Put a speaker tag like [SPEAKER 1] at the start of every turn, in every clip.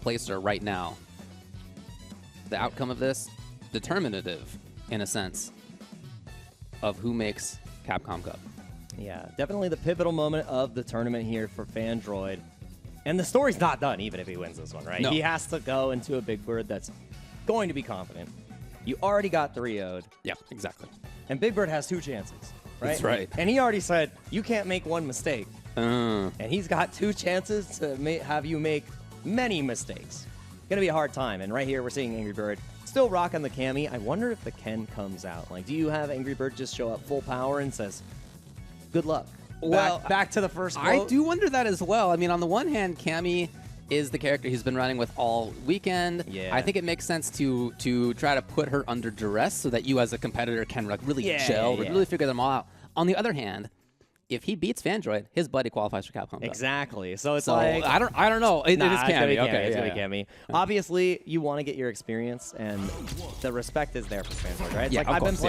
[SPEAKER 1] placer right now. The outcome of this, determinative, in a sense, of who makes Capcom Cup.
[SPEAKER 2] Yeah, definitely the pivotal moment of the tournament here for Fandroid. And the story's not done, even if he wins this one, right?
[SPEAKER 1] No.
[SPEAKER 2] He has to go into a Big Bird that's going to be confident. You already got 3-0'd.
[SPEAKER 1] Yeah, exactly.
[SPEAKER 2] And Big Bird has 2 chances, right?
[SPEAKER 1] That's right.
[SPEAKER 2] And he already said, you can't make one mistake. And he's got 2 chances to have you make many mistakes. Gonna be a hard time. And right here, we're seeing Angrybird still rocking the Cammy. I wonder if the Ken comes out. Like, do you have Angrybird just show up full power and says, good luck?
[SPEAKER 1] Well,
[SPEAKER 2] back to the first quote?
[SPEAKER 1] I do wonder that as well. I mean, on the one hand, Cammy is the character he's been running with all weekend.
[SPEAKER 2] Yeah.
[SPEAKER 1] I think it makes sense to try to put her under duress so that you as a competitor can like, really gel, really figure them all out. On the other hand, if he beats Fandroid, his buddy qualifies for Capcom Cup.
[SPEAKER 2] Exactly. So it's like
[SPEAKER 1] I don't know. It is Cammy. Okay,
[SPEAKER 2] it's gonna be Cammy. Obviously, you want to get your experience, and the respect is there for Fandroid, right? It's
[SPEAKER 1] Yeah,
[SPEAKER 2] like
[SPEAKER 1] of
[SPEAKER 2] I've
[SPEAKER 1] course,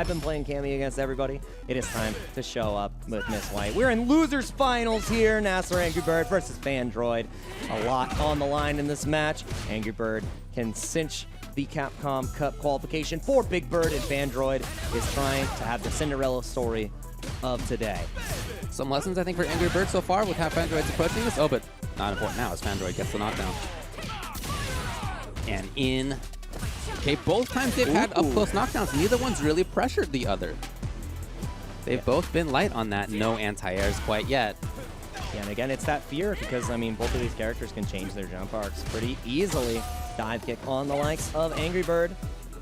[SPEAKER 2] been playing Cammy against everybody. It is time to show up with Miss White. We're in losers finals here. Nasser Angrybird versus Fandroid. A lot on the line in this match. Angrybird can cinch the Capcom Cup qualification for Big Bird, and Fandroid is trying to have the Cinderella story of today.
[SPEAKER 1] Some lessons, I think, for Angrybird so far with how Fandroid's approaching this. Oh, but not important now as Fandroid gets the knockdown. And in. Okay, both times they've had up-close knockdowns. Neither one's really pressured the other. They've both been light on that no anti-airs quite yet.
[SPEAKER 2] Yeah, and again, it's that fear because, I mean, both of these characters can change their jump arcs pretty easily. Dive kick on the likes of Angrybird.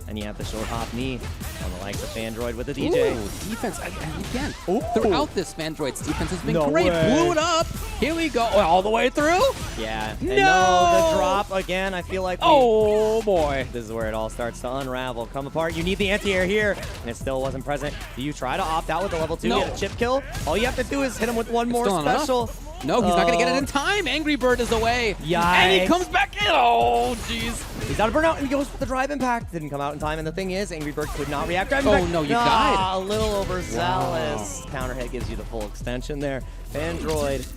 [SPEAKER 2] And you have the short hop knee on the likes of Fandroid with the Dee Jay.
[SPEAKER 1] Defense, and again, throughout this, Fandroid's defense has been
[SPEAKER 2] No
[SPEAKER 1] great.
[SPEAKER 2] way.
[SPEAKER 1] Blew it up. Here we go. All the way through.
[SPEAKER 2] Yeah.
[SPEAKER 1] No!
[SPEAKER 2] And no, the drop again. I feel like
[SPEAKER 1] Oh, boy.
[SPEAKER 2] this is where it all starts to unravel, come apart. You need the anti-air here, and it still wasn't present. Do you try to opt out with the level 2,
[SPEAKER 1] No.
[SPEAKER 2] get a chip kill? All you have to do is hit him with one more
[SPEAKER 1] still not enough.
[SPEAKER 2] special.
[SPEAKER 1] No, he's not going to get it in time. Angrybird is away.
[SPEAKER 2] Yikes.
[SPEAKER 1] And he comes back in. Oh, jeez.
[SPEAKER 2] He's out of burnout, and he goes for the drive impact. Didn't come out in time, and the thing is, Angrybird could not react. Drive
[SPEAKER 1] Oh,
[SPEAKER 2] impact.
[SPEAKER 1] no, you died.
[SPEAKER 2] A little overzealous. Counter hit gives you the full extension there. Fandroid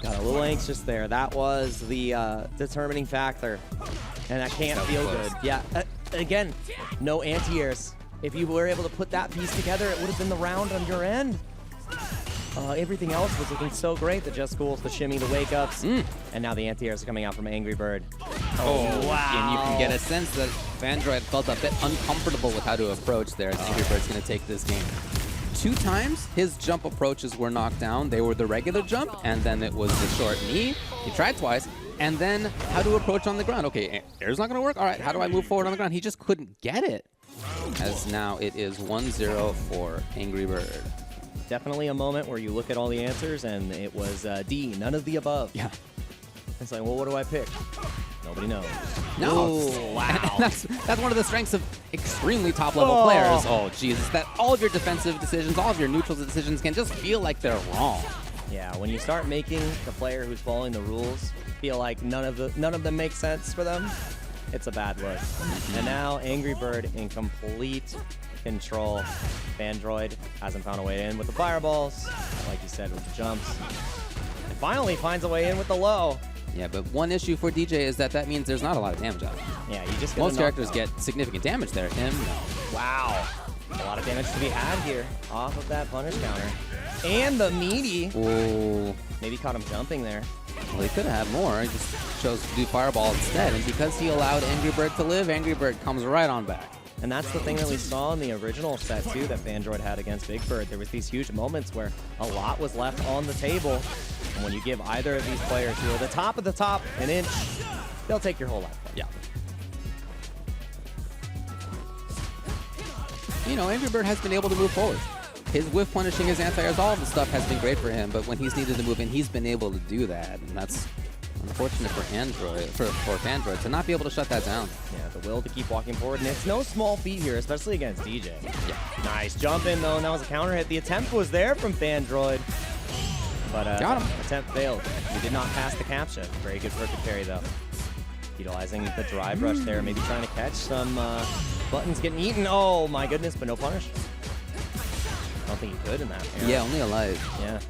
[SPEAKER 2] got a little anxious there. That was the determining factor, and that can't feel good. Yeah, again, no anti-airs. If you were able to put that piece together, it would have been the round on your end. Everything else was looking so great. The just schools, the shimmy, the wake-ups, and now the anti-airs are coming out from Angrybird.
[SPEAKER 1] Oh, wow. And you can get a sense that Fandroid felt a bit uncomfortable with how to approach there. Angrybird's going to take this game. 2 times, his jump approaches were knocked down. They were the regular jump, and then it was the short knee. He tried twice. And then how to approach on the ground. Okay, air's not going to work. All right, how do I move forward on the ground? He just couldn't get it. As now it is 1-0 for Angrybird.
[SPEAKER 2] Definitely a moment where you look at all the answers, and it was D, none of the above.
[SPEAKER 1] Yeah.
[SPEAKER 2] It's like, well, what do I pick? Nobody knows.
[SPEAKER 1] No.
[SPEAKER 2] Ooh, wow.
[SPEAKER 1] That's one of the strengths of extremely top-level players. Oh, Jesus. That all of your defensive decisions, all of your neutral decisions can just feel like they're wrong.
[SPEAKER 2] Yeah, when you start making the player who's following the rules feel like none of them make sense for them, it's a bad look. And now Angrybird in complete control. Fandroid hasn't found a way in with the fireballs, like you said, with the jumps. And finally finds a way in with the low.
[SPEAKER 1] Yeah, but one issue for Dee Jay is that means there's not a lot of damage on it.
[SPEAKER 2] Yeah, you just
[SPEAKER 1] Most characters get significant damage there. Him, no.
[SPEAKER 2] Wow. A lot of damage to be had here off of that punish counter. And the meaty.
[SPEAKER 1] Ooh.
[SPEAKER 2] Maybe caught him jumping there.
[SPEAKER 1] Well, he could have more. He just chose to do Fireball instead. And because he allowed Angrybird to live, Angrybird comes right on back.
[SPEAKER 2] And that's the thing that we saw in the original set, too, that Fandroid had against Big Bird. There was these huge moments where a lot was left on the table. And when you give either of these players who are the top of the top an inch, they'll take your whole life.
[SPEAKER 1] Yeah. You know, Angrybird has been able to move forward. His whiff punishing, his anti-airs, all of the stuff has been great for him, but when he's needed to move in, he's been able to do that. And that's unfortunate for Fandroid to not be able to shut that down.
[SPEAKER 2] Yeah, the will to keep walking forward, and it's no small feat here, especially against Dee Jay. Yeah. Nice jump in, though, and that was a counter hit. The attempt was there from Fandroid, but
[SPEAKER 1] got him.
[SPEAKER 2] Attempt failed. He did not pass the captcha. Very good perfect parry, though. Utilizing the drive rush there, maybe trying to catch some buttons getting eaten. Oh, my goodness, but no punish. I don't think he could in that.
[SPEAKER 1] Yeah, only alive.
[SPEAKER 2] Yeah.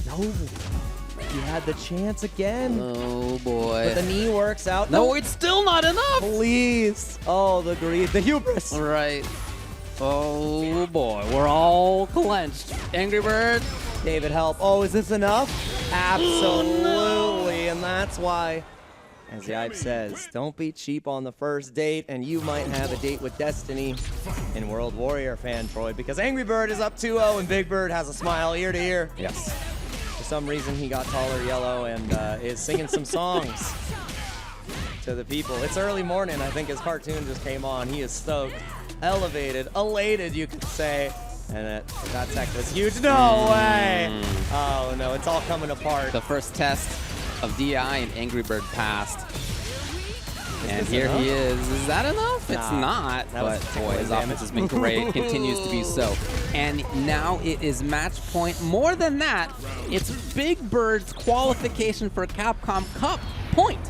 [SPEAKER 1] No. Man.
[SPEAKER 2] He had the chance again.
[SPEAKER 1] Oh, boy.
[SPEAKER 2] But the knee works out.
[SPEAKER 1] No, it's still not enough.
[SPEAKER 2] Please. Oh, the greed, the hubris.
[SPEAKER 1] Right. Oh, boy. We're all clenched. Angrybird.
[SPEAKER 2] David, help. Oh, is this enough? Absolutely.
[SPEAKER 1] Oh, no.
[SPEAKER 2] And that's why, as Yipe says, don't be cheap on the first date, and you might have a date with destiny in World Warrior Fandroid, because Angrybird is up 2-0 and Big Bird has a smile ear to ear.
[SPEAKER 1] Yes.
[SPEAKER 2] For some reason, he got taller yellow and is singing some songs to the people. It's early morning. I think his cartoon just came on. He is stoked, elevated, elated, you could say. And that tech was huge. No way! Oh, no. It's all coming apart.
[SPEAKER 1] The first test of DI and Angrybird passed. And here he is. Is that enough? It's not. But boy, his offense has been great. Continues to be so. And now it is match point. More than that, it's Big Bird's qualification for Capcom Cup point.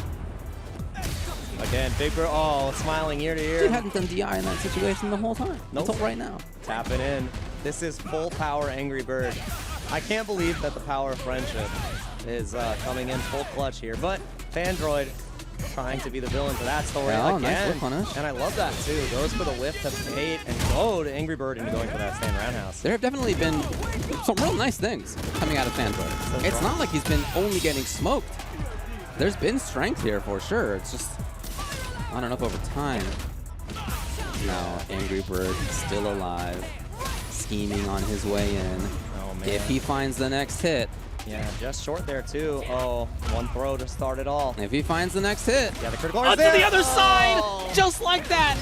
[SPEAKER 2] Again, Big Bird, smiling ear to ear.
[SPEAKER 1] Dude hadn't done DI in that situation the whole time.
[SPEAKER 2] Nope.
[SPEAKER 1] Until right now.
[SPEAKER 2] Tapping in. This is full power Angrybird. I can't believe that the power of friendship is coming in full clutch here. But Fandroid trying to be the villain for that story again.
[SPEAKER 1] Nice whip punish.
[SPEAKER 2] And I love that too. Goes for the whip to bait and go to Angrybird and going for that stand roundhouse.
[SPEAKER 1] There have definitely been some real nice things coming out of Fandroid. It's not like he's been only getting smoked. There's been strength here for sure. It's just not enough over time. Now Angrybird still alive, scheming on his way in.
[SPEAKER 2] Oh, man.
[SPEAKER 1] If he finds the next hit.
[SPEAKER 2] Yeah, just short there too. Oh, one throw to start it all.
[SPEAKER 1] If he finds the next hit.
[SPEAKER 2] Yeah, the critical
[SPEAKER 1] To the other side, just like that.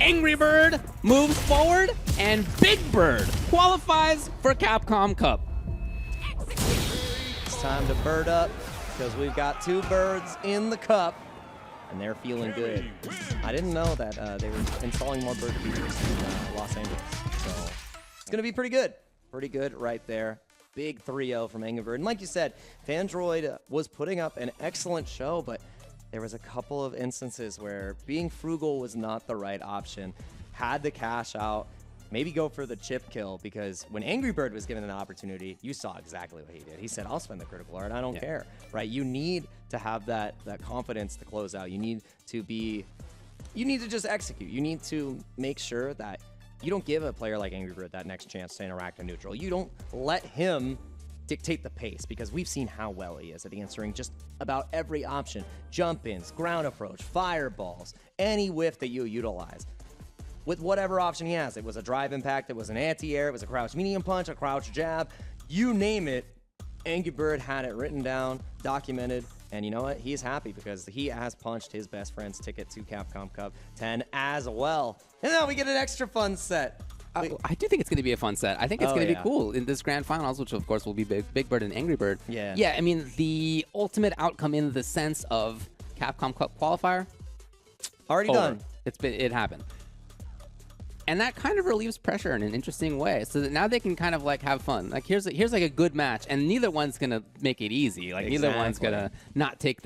[SPEAKER 1] Angrybird moves forward, and Big Bird qualifies for Capcom Cup.
[SPEAKER 2] It's time to bird up, because we've got two birds in the cup, and they're feeling good. I didn't know that they were installing more bird features in Los Angeles, so it's going to be pretty good. Pretty good right there. Big 3-0 from Angrybird. And like you said, Fandroid was putting up an excellent show, but there was a couple of instances where being frugal was not the right option. Had to cash out, maybe go for the chip kill, because when Angrybird was given an opportunity, you saw exactly what he did. He said, I'll spend the critical art, I don't care, right? You need to have that confidence to close out. You need to just execute. You need to make sure that you don't give a player like Angrybird that next chance to interact in neutral. You don't let him dictate the pace, because we've seen how well he is at answering just about every option. Jump-ins, ground approach, fireballs, any whiff that you utilize. With whatever option he has. It was a drive impact, it was an anti-air, it was a crouch medium punch, a crouch jab. You name it, Angrybird had it written down, documented, and you know what? He's happy because he has punched his best friend's ticket to Capcom Cup 10 as well. And now we get an extra fun set.
[SPEAKER 1] I do think it's going to be a fun set. I think it's going to be cool in this grand finals, which of course will be Big Bird and Angrybird.
[SPEAKER 2] Yeah.
[SPEAKER 1] Yeah, I mean, the ultimate outcome in the sense of Capcom Cup qualifier.
[SPEAKER 2] Already done.
[SPEAKER 1] It happened. And that kind of relieves pressure in an interesting way, so that now they can kind of like have fun. Like here's like a good match, and neither one's gonna make it easy. Like neither one's gonna not take